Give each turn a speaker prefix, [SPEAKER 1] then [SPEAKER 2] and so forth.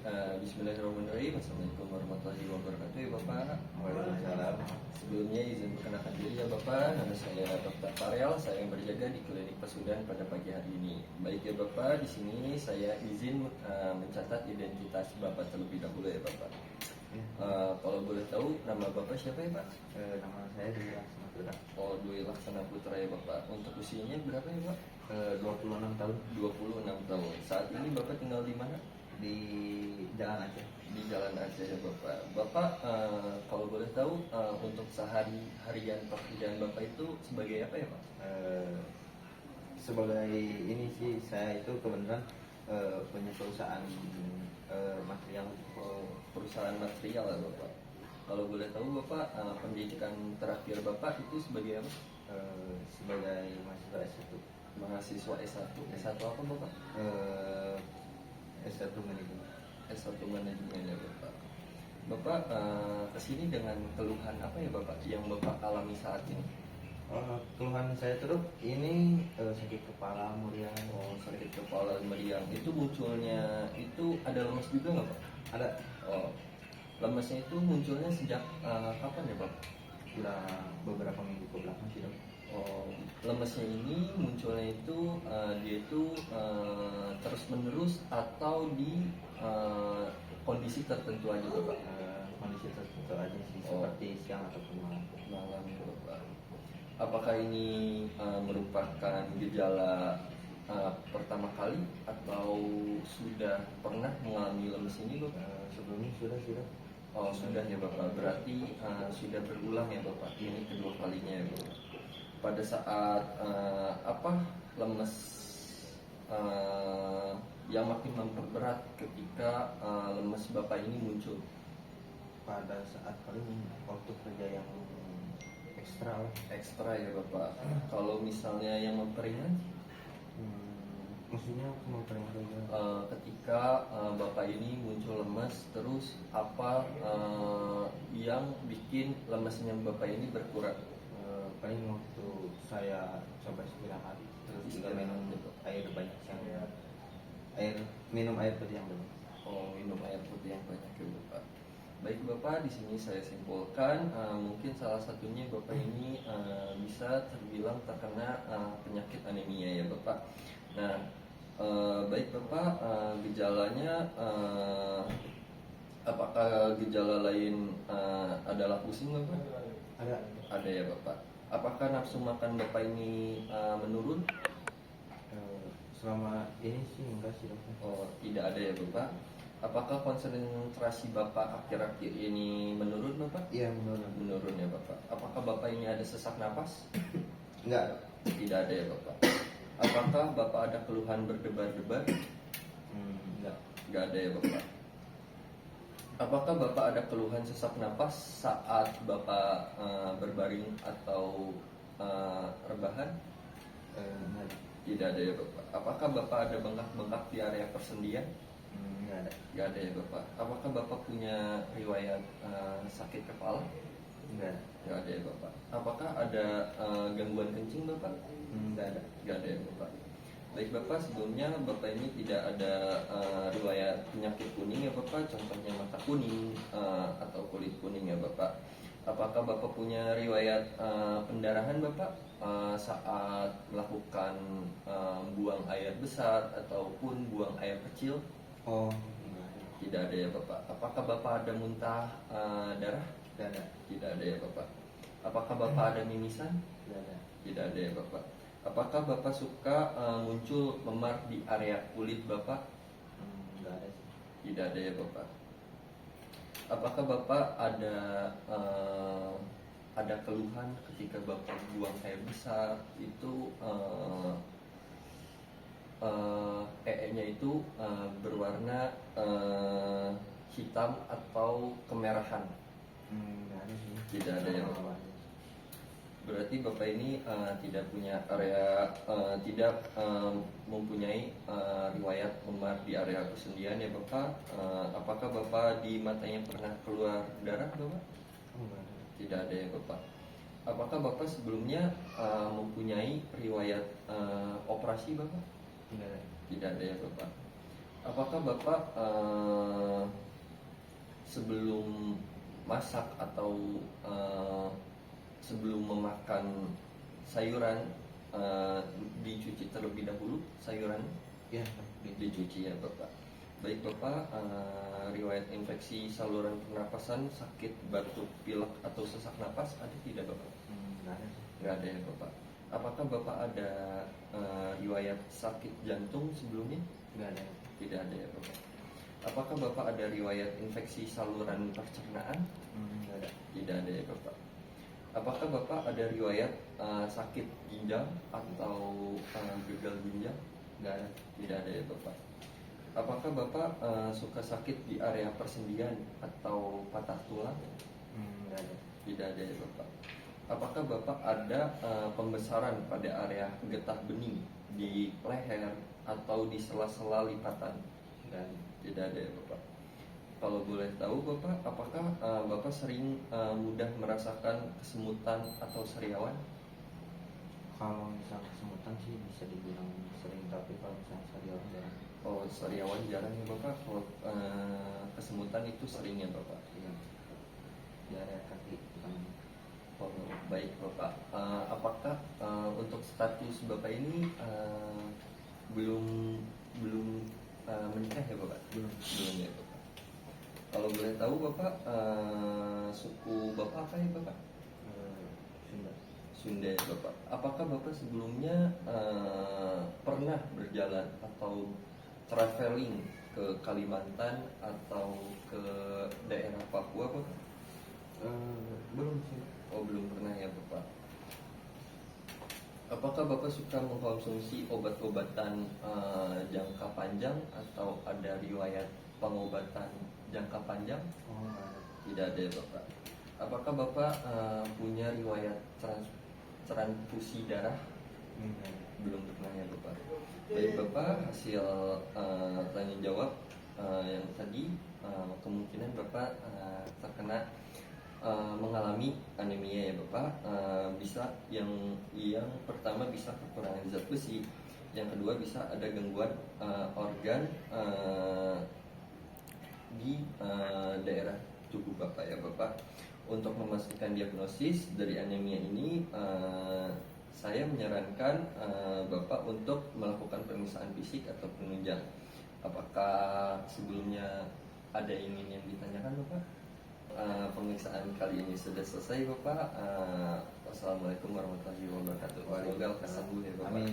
[SPEAKER 1] Bismillahirrahmanirrahim. Assalamualaikum warahmatullahi wabarakatuh ya Bapak.
[SPEAKER 2] Waalaikumsalam.
[SPEAKER 1] Sebelumnya izin perkenalkan diri ya Bapak. Nama saya Dr. Farel. Saya yang berjaga di klinik Pesudan pada pagi hari ini. Baik ya Bapak, di sini saya izin mencatat identitas Bapak terlebih dahulu ya Bapak. Kalau boleh tahu nama Bapak siapa ya Pak?
[SPEAKER 2] Nama saya Dwi Laksana Putra.
[SPEAKER 1] Oh, Dwi Laksana Putra ya Bapak. Untuk usianya berapa ya Pak?
[SPEAKER 2] 26 tahun.
[SPEAKER 1] 26 tahun. Saat ini Bapak tinggal di mana?
[SPEAKER 2] Di Jalan Aceh.
[SPEAKER 1] Di Jalan Aceh ya Bapak. Bapak kalau boleh tahu untuk sehari-harian pekerjaan Bapak itu sebagai apa ya Pak?
[SPEAKER 2] Sebagai ini sih, saya itu kebenaran punya perusahaan material.
[SPEAKER 1] Perusahaan material ya Bapak. Kalau boleh tahu Bapak pendidikan terakhir Bapak itu sebagai apa?
[SPEAKER 2] Sebagai mahasiswa S1.
[SPEAKER 1] Mahasiswa S1. S1 apa Bapak?
[SPEAKER 2] S1 manajemen.
[SPEAKER 1] S1 manajemen ya Bapak. Bapak kesini dengan keluhan apa ya Bapak yang Bapak alami saat ini?
[SPEAKER 2] Keluhan saya terus ini sakit kepala, meriang.
[SPEAKER 1] Oh, sakit kepala meriang. Itu munculnya itu ada lemas juga nggak Pak?
[SPEAKER 2] Ada.
[SPEAKER 1] Oh, lemasnya itu munculnya sejak kapan ya Pak?
[SPEAKER 2] Sudah beberapa minggu ke belakang sih dok.
[SPEAKER 1] Oh, lemesnya ini munculnya itu dia itu terus menerus atau di kondisi tertentu aja Bapak?
[SPEAKER 2] Kondisi tertentu aja sih, seperti siang ataupun malam.
[SPEAKER 1] Malam ya Bapak. Apakah ini merupakan gejala pertama kali atau sudah pernah mengalami lemes ini Bapak?
[SPEAKER 2] Sebelumnya sudah.
[SPEAKER 1] Oh, sudah ya Bapak. Berarti sudah berulang ya Bapak. Ini kedua kalinya ya Bapak. Pada saat lemes yang makin memperberat ketika lemes Bapak ini muncul?
[SPEAKER 2] Pada saat paling waktu kerja yang
[SPEAKER 1] ekstra ya Bapak. Kalau misalnya yang memperingan,
[SPEAKER 2] maksudnya memperingan
[SPEAKER 1] ketika Bapak ini muncul lemas, terus apa yang bikin lemesnya Bapak ini berkurang?
[SPEAKER 2] Paling waktu saya coba istirahat, terus juga minum air banyak minum air putih yang banyak.
[SPEAKER 1] Oh, minum air putih yang banyak ya Bapak. Baik Bapak, di sini saya simpulkan mungkin salah satunya Bapak ini bisa terbilang terkena penyakit anemia ya Bapak. Nah, baik Bapak, gejalanya apakah gejala lain adalah pusing Bapak? Ada ya Bapak. Apakah nafsu makan Bapak ini menurun?
[SPEAKER 2] Selama ini sih enggak sih dokter.
[SPEAKER 1] Oh, tidak ada ya Bapak. Apakah konsentrasi Bapak akhir-akhir ini menurun Bapak?
[SPEAKER 2] Iya, menurun.
[SPEAKER 1] Menurun ya Bapak. Apakah Bapak ini ada sesak napas?
[SPEAKER 2] Enggak.
[SPEAKER 1] Tidak ada ya Bapak. Apakah Bapak ada keluhan berdebar-debar?
[SPEAKER 2] Enggak.
[SPEAKER 1] Enggak ada ya Bapak. Apakah Bapak ada keluhan sesak napas saat Bapak berbaring atau rebahan?
[SPEAKER 2] Enggak.
[SPEAKER 1] Tidak ada ya Bapak. Apakah Bapak ada bengkak-bengkak di area persendian?
[SPEAKER 2] Enggak ada.
[SPEAKER 1] Enggak ada ya Bapak. Apakah Bapak punya riwayat sakit kepala?
[SPEAKER 2] Enggak.
[SPEAKER 1] Enggak ada ya Bapak. Apakah ada gangguan kencing Bapak?
[SPEAKER 2] Enggak ada.
[SPEAKER 1] Enggak ada ya Bapak. Baik Bapak, sebelumnya Bapak ini tidak ada riwayat penyakit kuning ya Bapak, contohnya mata kuning atau kulit kuning ya Bapak. Apakah Bapak punya riwayat pendarahan Bapak saat melakukan buang air besar ataupun buang air kecil?
[SPEAKER 2] Oh,
[SPEAKER 1] Tidak ada ya Bapak. Apakah Bapak ada muntah darah?
[SPEAKER 2] tidak ada.
[SPEAKER 1] Tidak ada ya Bapak. Apakah Bapak ada mimisan?
[SPEAKER 2] Tidak ada.
[SPEAKER 1] Tidak ada ya Bapak. Apakah Bapak suka muncul memar di area kulit Bapak?
[SPEAKER 2] Enggak ada sih.
[SPEAKER 1] Tidak ada ya Bapak. Apakah Bapak ada keluhan ketika Bapak buang air besar itu nya itu berwarna hitam atau kemerahan?
[SPEAKER 2] Enggak ada sih.
[SPEAKER 1] Tidak ada ya Bapak. Berarti Bapak ini tidak punya area tidak mempunyai riwayat memar di area persendian ya Bapak. Apakah Bapak di matanya pernah keluar darah Bapak?
[SPEAKER 2] Enggak ada.
[SPEAKER 1] Tidak ada ya Bapak. Apakah Bapak sebelumnya mempunyai riwayat operasi Bapak?
[SPEAKER 2] Enggak ada.
[SPEAKER 1] Tidak ada ya Bapak. Apakah Bapak sebelum masak atau sebelum memakan sayuran dicuci terlebih dahulu sayuran?
[SPEAKER 2] Ya,
[SPEAKER 1] Dicuci ya Bapak. Baik Bapak, riwayat infeksi saluran pernapasan, sakit, batuk, pilek atau sesak napas ada tidak Bapak?
[SPEAKER 2] nggak ada.
[SPEAKER 1] Nggak ada ya Bapak. Apakah Bapak ada riwayat sakit jantung sebelumnya?
[SPEAKER 2] Nggak ada.
[SPEAKER 1] Tidak ada ya Bapak. Apakah Bapak ada riwayat infeksi saluran pencernaan?
[SPEAKER 2] Nggak ada.
[SPEAKER 1] Tidak ada ya Bapak. Apakah Bapak ada riwayat sakit ginjal atau gagal ginjal?
[SPEAKER 2] Nggak ada.
[SPEAKER 1] Tidak ada ya Bapak. Apakah Bapak suka sakit di area persendian atau patah tulang?
[SPEAKER 2] Nggak ada.
[SPEAKER 1] Tidak ada ya Bapak. Apakah Bapak ada pembesaran pada area getah bening di leher atau di sela-sela lipatan?
[SPEAKER 2] Nggak ada.
[SPEAKER 1] Tidak ada ya Bapak. Kalau boleh tahu Bapak, apakah Bapak sering mudah merasakan kesemutan atau sariawan?
[SPEAKER 2] Kalau misalnya kesemutan sih bisa dibilang sering, tapi kalau misalnya sariawan jarang.
[SPEAKER 1] Oh, sariawan jarang ya Bapak. Kalau kesemutan itu sering ya Bapak.
[SPEAKER 2] Iya. Di area kaki utamanya.
[SPEAKER 1] Oh, baik Bapak. Apakah untuk status Bapak ini belum belum menikah ya Bapak? Belum ya Bapak. Kalau boleh tahu Bapak, suku Bapak apa ya Bapak?
[SPEAKER 2] Sunda.
[SPEAKER 1] Sunda ya Bapak. Apakah Bapak sebelumnya pernah berjalan atau traveling ke Kalimantan atau ke daerah Papua Bapak?
[SPEAKER 2] Belum sih.
[SPEAKER 1] Oh, belum pernah ya Bapak. Apakah Bapak suka mengkonsumsi obat-obatan jangka panjang atau ada riwayat pengobatan jangka panjang?
[SPEAKER 2] Oh, nggak ada.
[SPEAKER 1] Tidak ada ya Bapak. Apakah Bapak punya riwayat transfusi darah?
[SPEAKER 2] Nggak ada.
[SPEAKER 1] Belum pernah ya Bapak. Baik Bapak, hasil tanya jawab yang tadi kemungkinan Bapak terkena mengalami anemia ya Bapak. Bisa yang pertama bisa kekurangan zat besi, yang kedua bisa ada gangguan organ di daerah tubuh Bapak ya Bapak. Untuk memastikan diagnosis dari anemia ini, saya menyarankan Bapak untuk melakukan pemeriksaan fisik atau penunjang. Apakah sebelumnya ada yang ditanyakan Bapak? Pemeriksaan kali ini sudah selesai Bapak. Wassalamualaikum warahmatullahi wabarakatuh. Semoga kesembuh ya Bapak.
[SPEAKER 2] Amin.